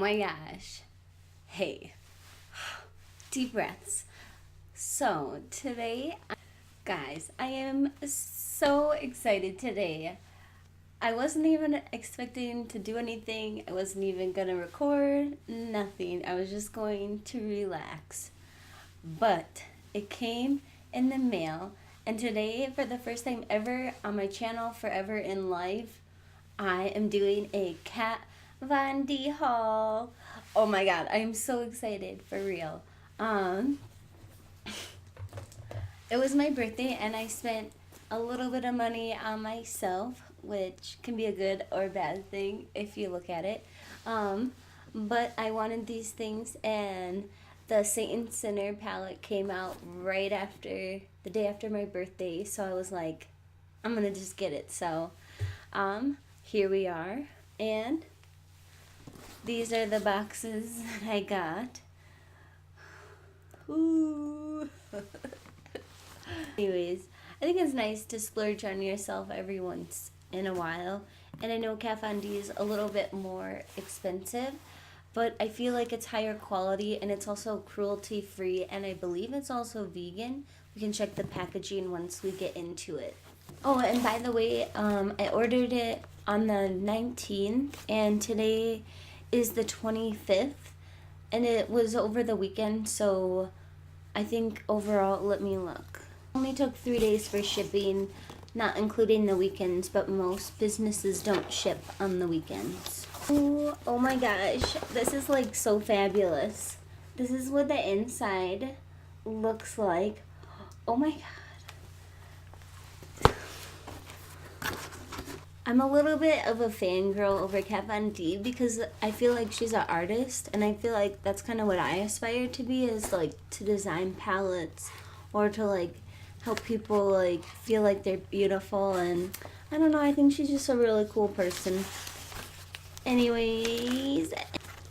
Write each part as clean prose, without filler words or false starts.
my gosh. Hey, deep breaths. So, today, guys, I am so excited today. I wasn't even expecting to do anything. I wasn't even gonna record, nothing. I was just going to relax. But it came in the mail, and today, for the first time ever on my channel, Forever in Life, I am doing a Kat Von D haul. Oh my god, I am so excited, for real. It was my birthday and I spent a little bit of money on myself, which can be a good or bad thing if you look at it. But I wanted these things, and the Saint Sinner palette came out right after, the day after my birthday, so I was like, I'm gonna just get it. So, here we are, and these are the boxes that I got. Ooh. Anyways, I think it's nice to splurge on yourself every once in a while. And I know Kat Von D is a little bit more expensive, but I feel like it's higher quality and it's also cruelty free, and I believe it's also vegan. We can check the packaging once we get into it. Oh, and by the way, I ordered it on the 19th, and today is the 25th, and it was over the weekend, so I think overall, let me look. It only took 3 days for shipping, not including the weekends, but most businesses don't ship on the weekends. Ooh, oh my gosh, this is like so fabulous. This is what the inside looks like. Oh my god. I'm a little bit of a fangirl over Kat Von D because I feel like she's an artist, and I feel like that's kind of what I aspire to be, is like to design palettes or to like help people like feel like they're beautiful, and I don't know, I think she's just a really cool person. Anyways,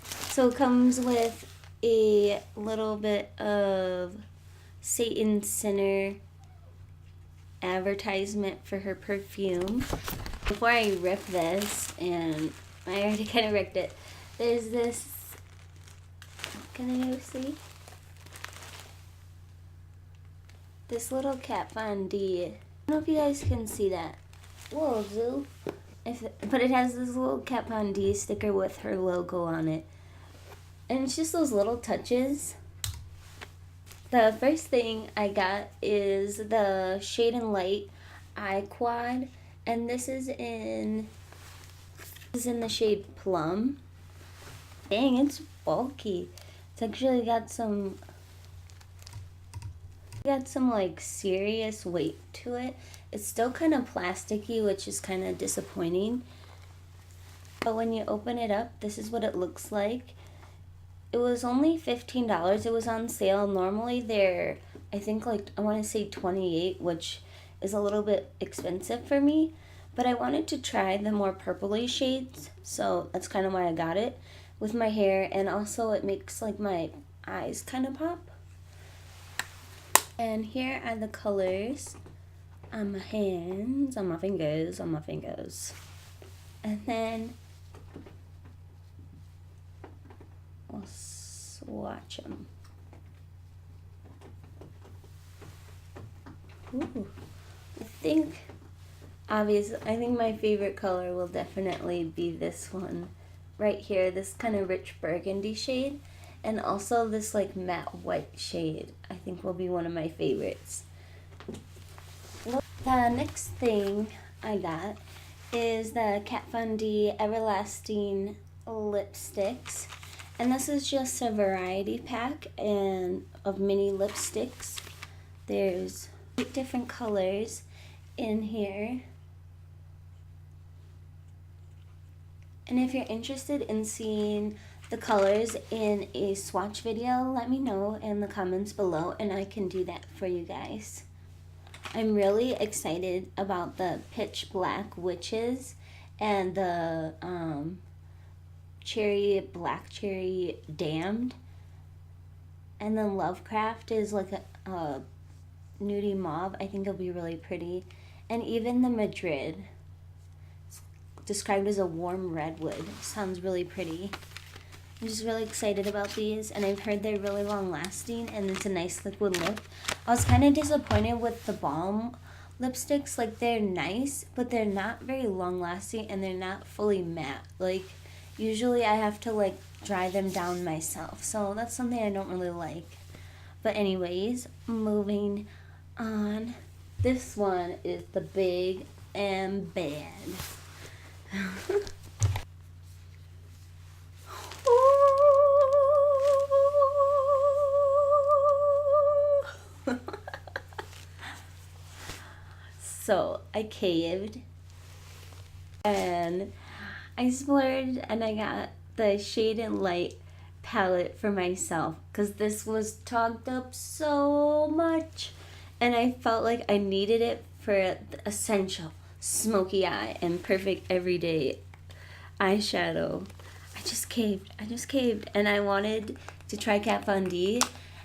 so it comes with a little bit of Saint Sinner advertisement for her perfume. Before I rip this, and I already kind of ripped it, there's this, can you see? This little Kat Von D. I don't know if you guys can see that. Whoa, Zoo. But it has this little Kat Von D sticker with her logo on it. And it's just those little touches. The first thing I got is the Shade and Light Eye Quad. And this is in the shade Plum. Dang, it's bulky. It's actually got some like serious weight to it. It's still kind of plasticky, which is kind of disappointing. But when you open it up, this is what it looks like. It was only $15. It was on sale. Normally they're, I think, like, I want to say $28, which is a little bit expensive for me, but I wanted to try the more purpley shades, so that's kind of why I got it with my hair, and also it makes like my eyes kind of pop. And here are the colors on my hands, on my fingers, and then we'll swatch them. Ooh. I think my favorite color will definitely be this one right here, this kind of rich burgundy shade, and also this like matte white shade I think will be one of my favorites. The next thing I got is the Kat Von D Everlasting Lipsticks, and this is just a variety pack and of mini lipsticks. There's 8 different colors in here. And if you're interested in seeing the colors in a swatch video, let me know in the comments below and I can do that for you guys. I'm really excited about the Pitch Black Witches and the Black Cherry Damned. And then Lovecraft is like a nudie mauve. I think it'll be really pretty. And even the Madrid, described as a warm redwood. Sounds really pretty. I'm just really excited about these, and I've heard they're really long lasting and it's a nice liquid lip. I was kind of disappointed with the balm lipsticks. Like, they're nice, but they're not very long lasting and they're not fully matte. Like, usually I have to like dry them down myself, so that's something I don't really like. But anyways, moving on. This one is the Big and Bad. So I caved and I splurged and I got the Shade and Light palette for myself because this was togged up so much and I felt like I needed it for the essential smoky eye and perfect everyday eyeshadow. I just caved and I wanted to try Kat Von D,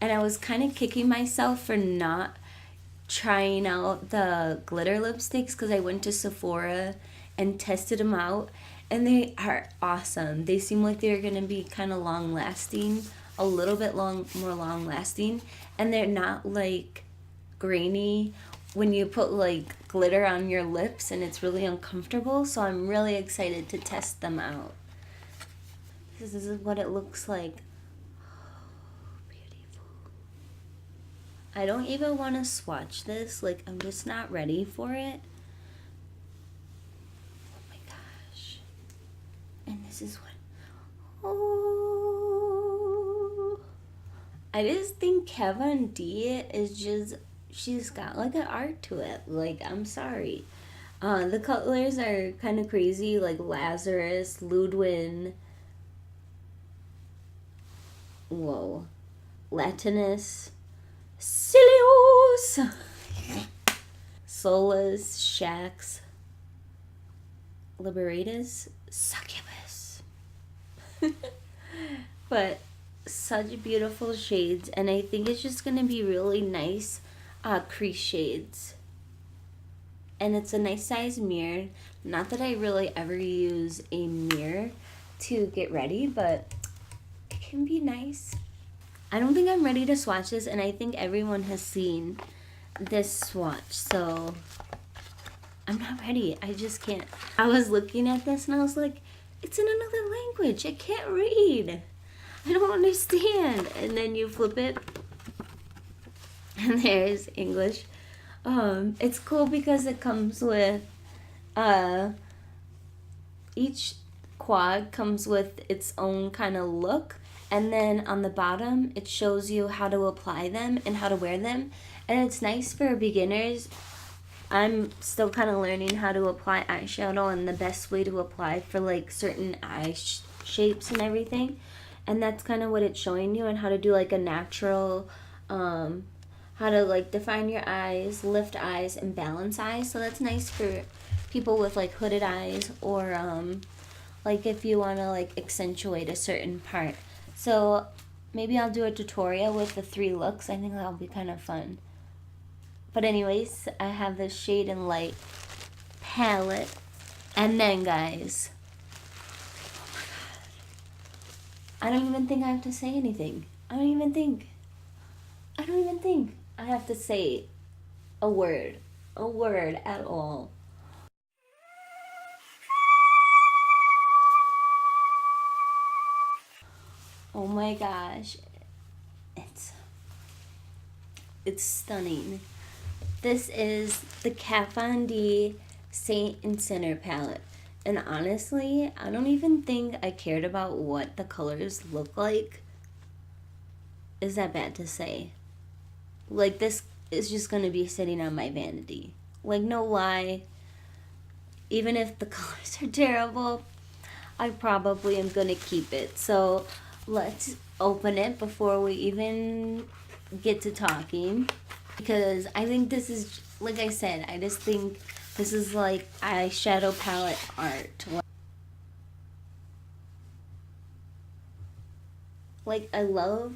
and I was kind of kicking myself for not trying out the glitter lipsticks because I went to Sephora and tested them out, and they are awesome. They seem like they're gonna be kind of long lasting, a little bit more long lasting, and they're not like grainy when you put like glitter on your lips and it's really uncomfortable. So I'm really excited to test them out. This is what it looks like. I don't even want to swatch this. Like, I'm just not ready for it. Oh my gosh. And this is what... Oh. I just think Kat Von D is just... She's got like an art to it. Like, I'm sorry. The colors are kind of crazy. Like Lazarus, Ludwin. Whoa. Latinus. Silius, Solus, Shax, Liberatus, Succubus. But such beautiful shades, and I think it's just going to be really nice crease shades. And it's a nice size mirror. Not that I really ever use a mirror to get ready, but it can be nice. I don't think I'm ready to swatch this, and I think everyone has seen this swatch, so I'm not ready. I just can't. I was looking at this and I was like, it's in another language. I can't read. I don't understand. And then you flip it and there's English. It's cool because it comes with each quad comes with its own kind of look. And then on the bottom, it shows you how to apply them and how to wear them. And it's nice for beginners. I'm still kind of learning how to apply eyeshadow and the best way to apply for like certain eye shapes and everything. And that's kind of what it's showing you, and how to do like a natural, how to like define your eyes, lift eyes, and balance eyes. So that's nice for people with like hooded eyes, or like if you want to like accentuate a certain part. So maybe I'll do a tutorial with the 3 looks. I think that'll be kind of fun. But anyways, I have this Shade and Light palette. And then, guys, oh my God, I don't even think I have to say anything. I don't even think I have to say a word at all. Oh my gosh, it's stunning. This is the Kat Von D Saint and Sinner palette. And honestly, I don't even think I cared about what the colors look like. Is that bad to say? Like, this is just going to be sitting on my vanity. Like, no lie. Even if the colors are terrible, I probably am going to keep it. So let's open it before we even get to talking, because I think this is, like I said, I just think this is like eyeshadow palette art. Like, I love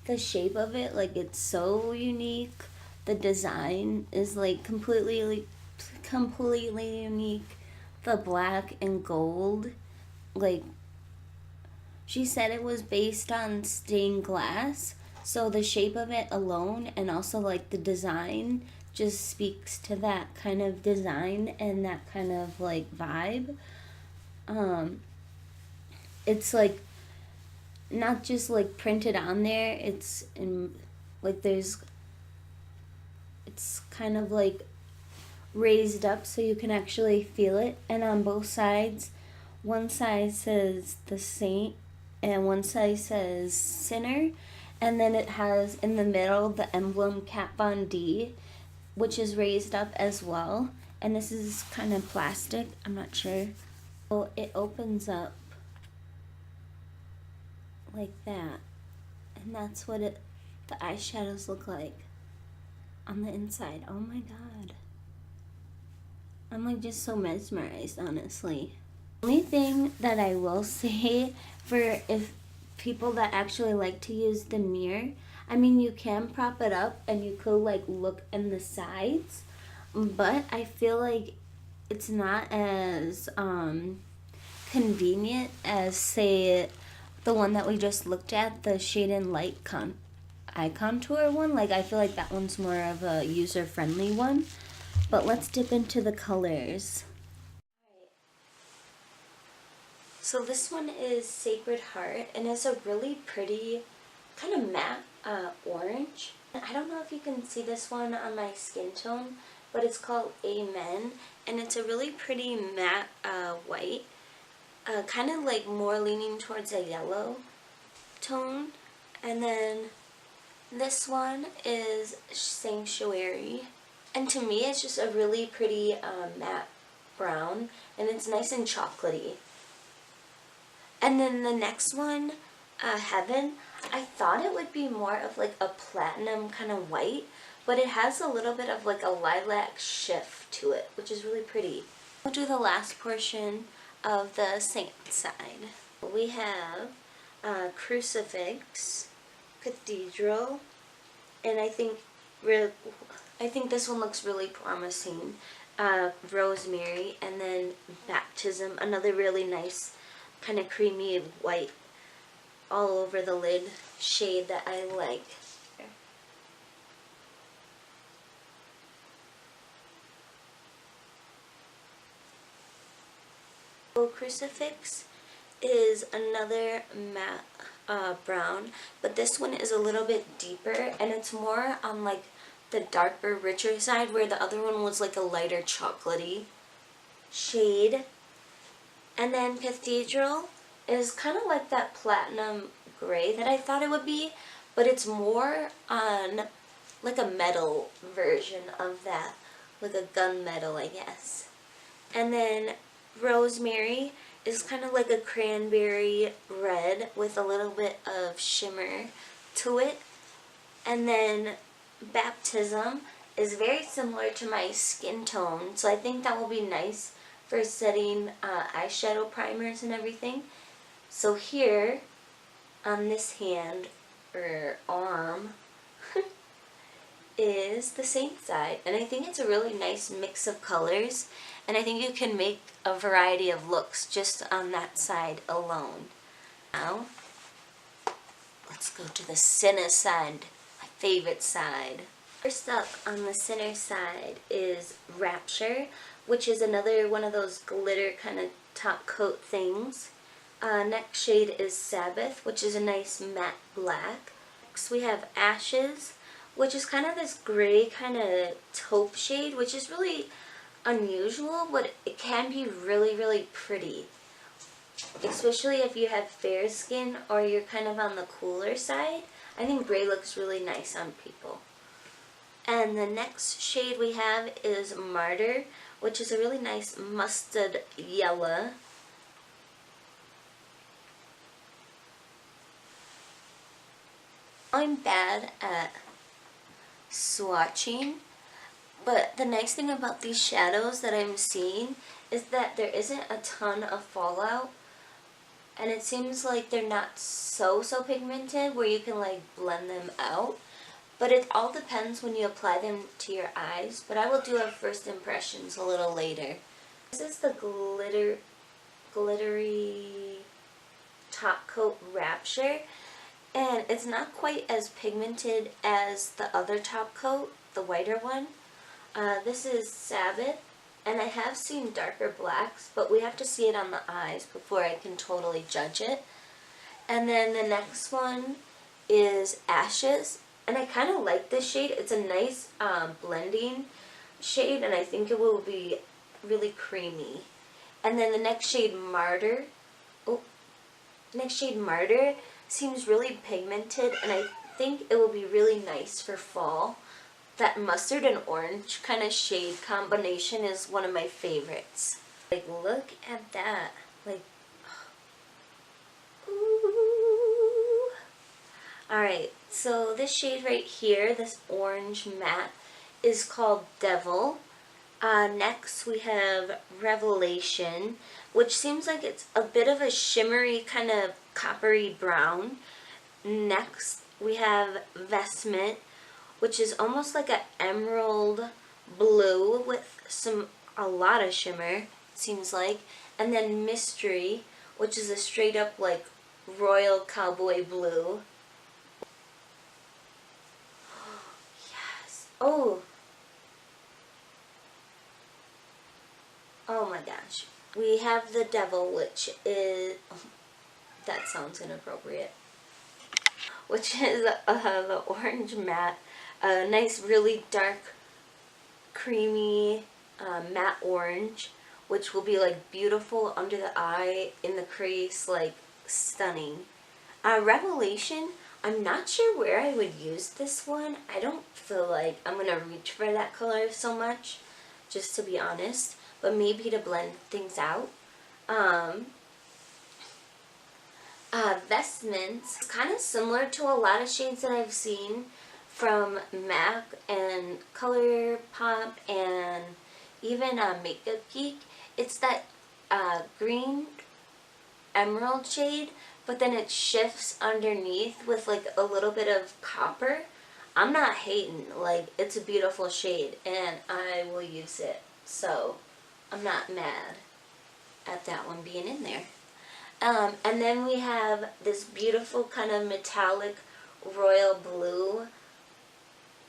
the shape of it. Like, it's so unique. The design is like completely unique. The black and gold, like, She said it was based on stained glass, so the shape of it alone and also like the design just speaks to that kind of design and that kind of like vibe. Um, it's like not just like printed on there, it's in like there's it's kind of like raised up so you can actually feel it, and on both sides, one side says the saint and one side says sinner, and then it has in the middle the emblem Kat Von D, which is raised up as well, and this is kind of plastic, I'm not sure. So it opens up like that, and that's what the eyeshadows look like on the inside. Oh my god, I'm like just so mesmerized, honestly. Only thing that I will say for if people that actually like to use the mirror, I mean you can prop it up and you could like look in the sides, but I feel like it's not as convenient as say the one that we just looked at, the Shade and Light eye contour one. Like I feel like that one's more of a user friendly one. But let's dip into the colors. So this one is Sacred Heart, and it's a really pretty kind of matte orange. I don't know if you can see this one on my skin tone, but it's called Amen, and it's a really pretty matte white, kind of like more leaning towards a yellow tone. And then this one is Sanctuary, and to me it's just a really pretty matte brown, and it's nice and chocolatey. And then the next one, Heaven, I thought it would be more of like a platinum kind of white, but it has a little bit of like a lilac shift to it, which is really pretty. We'll do the last portion of the saint side. We have Crucifix, Cathedral, and I think this one looks really promising. Rosemary, and then Baptism, another really nice kind of creamy white all over the lid shade that I like. So Crucifix is another matte brown, but this one is a little bit deeper, and it's more on like the darker, richer side, where the other one was like a lighter chocolatey shade. And then Cathedral is kind of like that platinum gray that I thought it would be, but it's more on like a metal version of that, like a gunmetal, I guess. And then Rosemary is kind of like a cranberry red with a little bit of shimmer to it. And then Baptism is very similar to my skin tone, so I think that will be nice for setting eyeshadow primers and everything. So here on this hand or arm is the saint side, and I think it's a really nice mix of colors, and I think you can make a variety of looks just on that side alone. Now let's go to the sinner side, my favorite side. First up on the center side is Rapture, which is another one of those glitter kind of top coat things. Next shade is Sabbath, which is a nice matte black. Next we have Ashes, which is kind of this gray kind of taupe shade, which is really unusual, but it can be really, really pretty. Especially if you have fair skin or you're kind of on the cooler side. I think gray looks really nice on people. And the next shade we have is Martyr, which is a really nice mustard yellow. I'm bad at swatching, but the nice thing about these shadows that I'm seeing is that there isn't a ton of fallout, and it seems like they're not so pigmented where you can like blend them out. But it all depends when you apply them to your eyes. But I will do our first impressions a little later. This is the glittery top coat Rapture, and it's not quite as pigmented as the other top coat, the whiter one. This is Sabbath, and I have seen darker blacks, but we have to see it on the eyes before I can totally judge it. And then the next one is Ashes, and I kind of like this shade. It's a nice blending shade, and I think it will be really creamy. And then the next shade, Martyr. Martyr seems really pigmented, and I think it will be really nice for fall. That mustard and orange kind of shade combination is one of my favorites. Like, look at that. Like, ooh. Alright, so this shade right here, this orange matte, is called Devil. Next we have Revelation, which seems like it's a bit of a shimmery kind of coppery brown. Next we have Vestment, which is almost like an emerald blue with a lot of shimmer, seems like. And then Mystery, which is a straight up like royal cowboy blue. Yes. Oh my gosh. We have the Devil, which is, that sounds inappropriate, which is the orange matte. A nice, really dark, creamy matte orange, which will be like beautiful under the eye, in the crease, like stunning. Revelation, I'm not sure where I would use this one. I don't feel like I'm going to reach for that color so much, just to be honest, but maybe to blend things out. Vestments, kind of similar to a lot of shades that I've seen from MAC and ColourPop and even Makeup Geek. It's that green emerald shade, but then it shifts underneath with like a little bit of copper. I'm not hating, like, it's a beautiful shade and I will use it, so I'm not mad at that one being in there. And then we have this beautiful kind of metallic royal blue,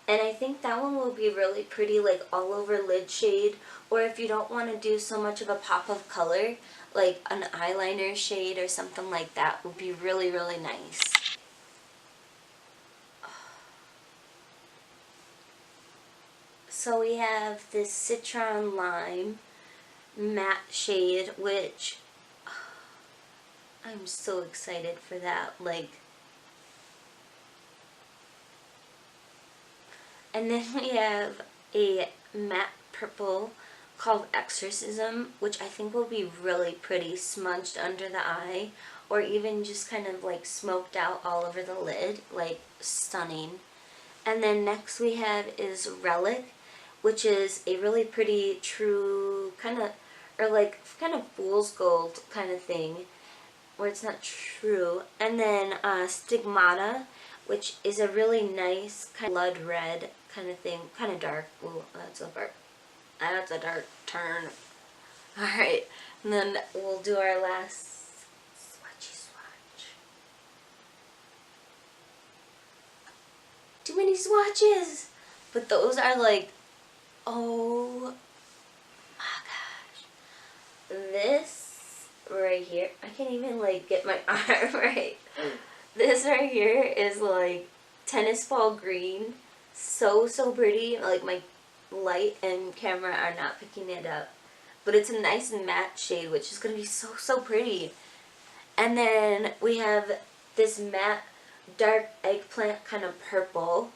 and I think that one will be really pretty, like all over lid shade, or if you don't want to do so much of a pop of color, like an eyeliner shade or something like that would be really, really nice. So we have this Citron Lime matte shade, which I'm so excited for that. Like, and then we have a matte purple called Exorcism, which I think will be really pretty smudged under the eye, or even just kind of like smoked out all over the lid, like stunning. And then next we have is Relic, which is a really pretty true kind of, or like kind of fool's gold kind of thing, where it's not true. And then Stigmata, which is a really nice kind of blood red kind of thing, kind of dark. Ooh, that's a dark turn. Alright, and then we'll do our last swatchy swatch. Too many swatches! But those are like, oh my gosh. This right here, I can't even like get my arm right. This right here is like tennis ball green. So pretty. Like, my light and camera are not picking it up. But it's a nice matte shade, which is going to be so pretty. And then we have this matte dark eggplant kind of purple.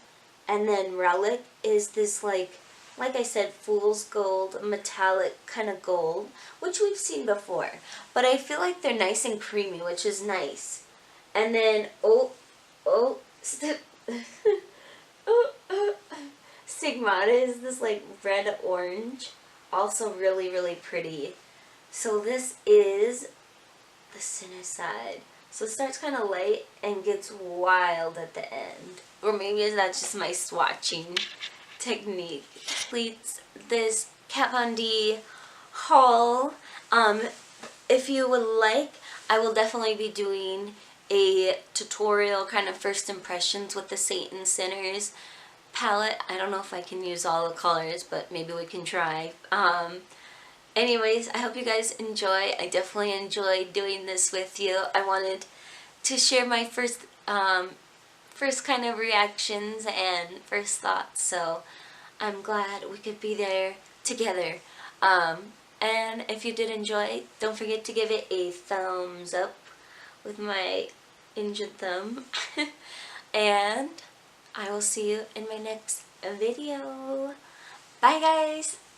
And then Relic is this like I said, fool's gold, metallic kind of gold, which we've seen before. But I feel like they're nice and creamy, which is nice. And then, Stigmata is this like red orange, also really pretty. So this is the Sinner Side. So it starts kind of light and gets wild at the end. Or maybe that's just my swatching technique. Completes this Kat Von D haul. If you would like, I will definitely be doing a tutorial, kind of first impressions with the Satan Sinners palette. I don't know if I can use all the colors, but maybe we can try. Anyways, I hope you guys enjoy. I definitely enjoyed doing this with you. I wanted to share my first kind of reactions and first thoughts, so I'm glad we could be there together. And if you did enjoy, don't forget to give it a thumbs up with my injured thumb. And I will see you in my next video. Bye guys!